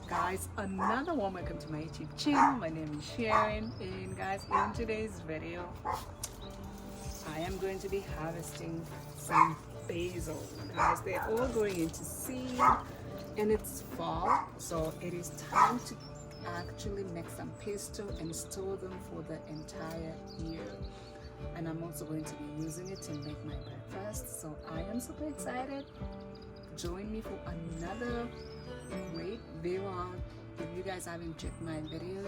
Guys, another warm welcome to my YouTube channel. My name is Sharon, and guys, in today's video I am going to be harvesting some basil. Guys, they're all going into seed and it's fall, so it is time to actually make some pesto and store them for the entire year. And I'm also going to be using it to make my breakfast, so I am super excited. Join me for another great vlog. If you guys haven't checked my video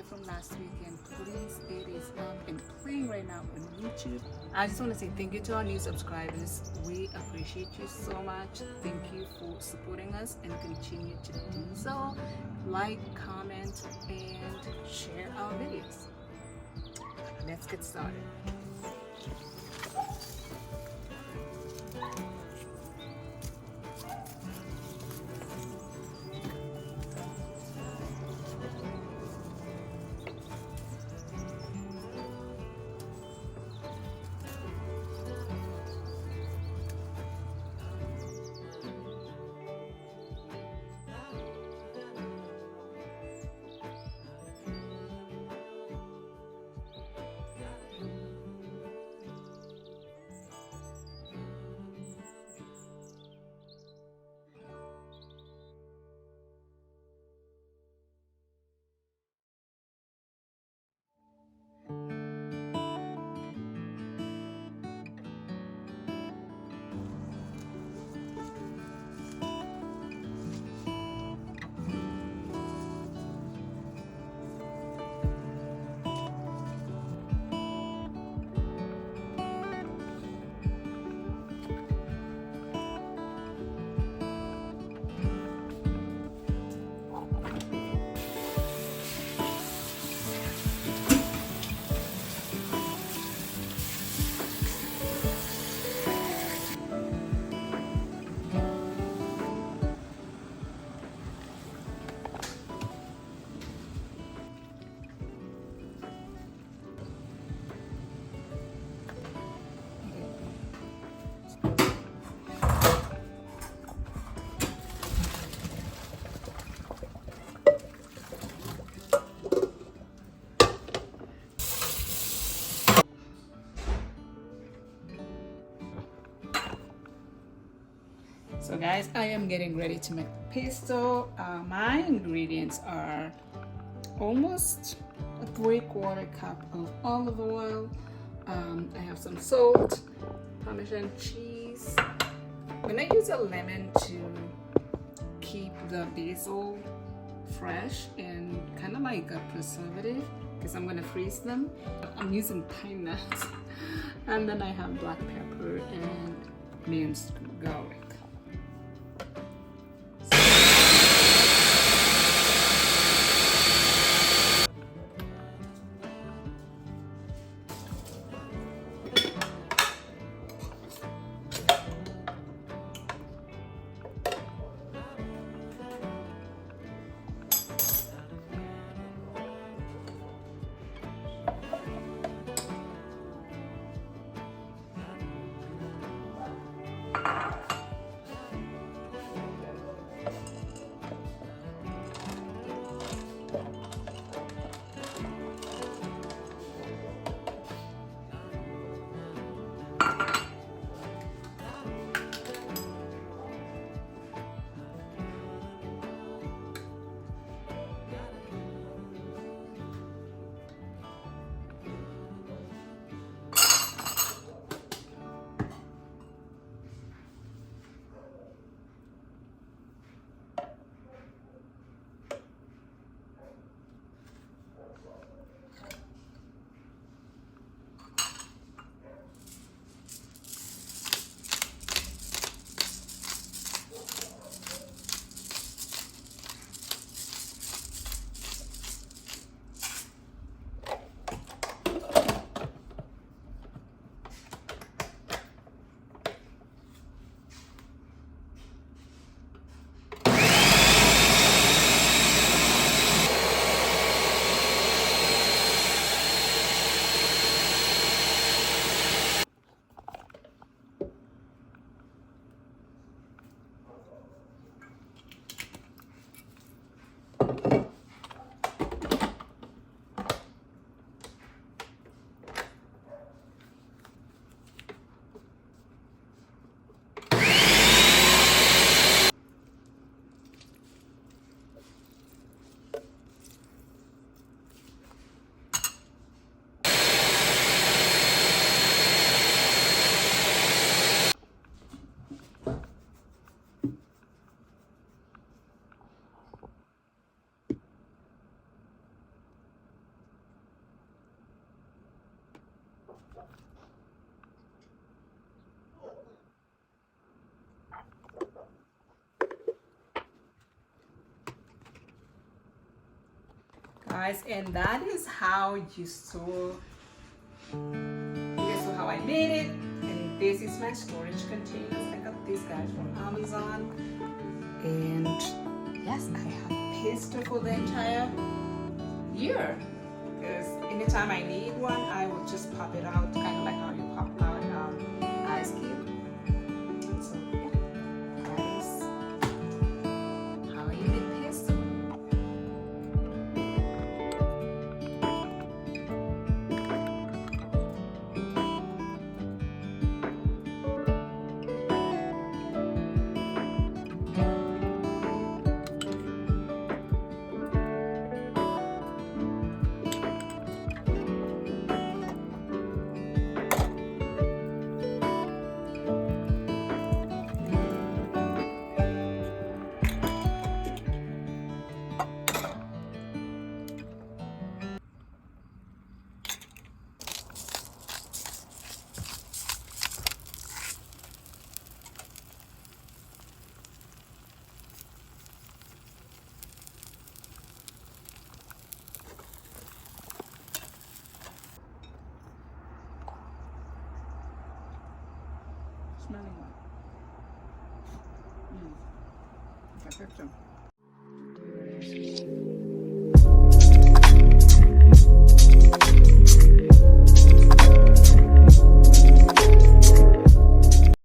from last weekend, please, it is up and playing right now on YouTube. I just want to say thank you to our new subscribers. We appreciate you so much. Thank you for supporting us and continue to do so. Like, comment, and share our videos. Let's get started. So guys, I am getting ready to make the pesto. My ingredients are almost a 3/4 cup of olive oil. I have some salt, Parmesan cheese. I'm gonna use a lemon to keep the basil fresh and kind of like a preservative because I'm gonna freeze them. I'm using pine nuts. And then I have black pepper and minced garlic. guys, and that is how you saw. This is how I made it, and this is my storage containers. I got these guys from Amazon, and yes, I have pesto for the entire year. Because anytime I need one, I will just pop it out, kind of like how you pop out ice cube. So yeah, that is how you make pesto. Smelling one. Perfection.